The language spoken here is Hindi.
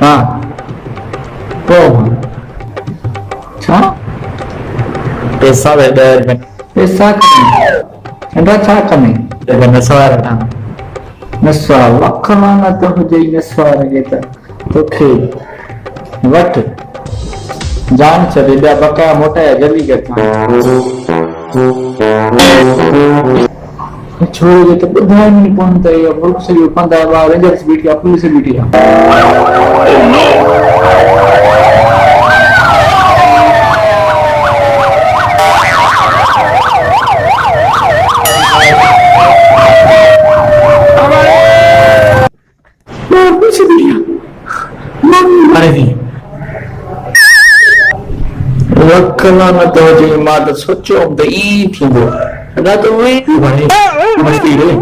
हाँ पोइ छा पैसा दे 10 रुपए पैसा कमाए चंदा छा कमाए देखो नसवार था नस्वा लख लानत हुजे नस्वार खे त तोखे वठ जान छॾे ॿिया बकाया मोटाया जल्दी कर छोड़ो जे त ॿुधाइनि ई कोन त इहो मुल्क सॼो पंध आहे रेंजर्स बीठी आहे पुलिस बीठी आहे अरे भी लख लानत हुजे मां त सोचियो त ई थींदो अदा त उहे बड़े मस्ती रे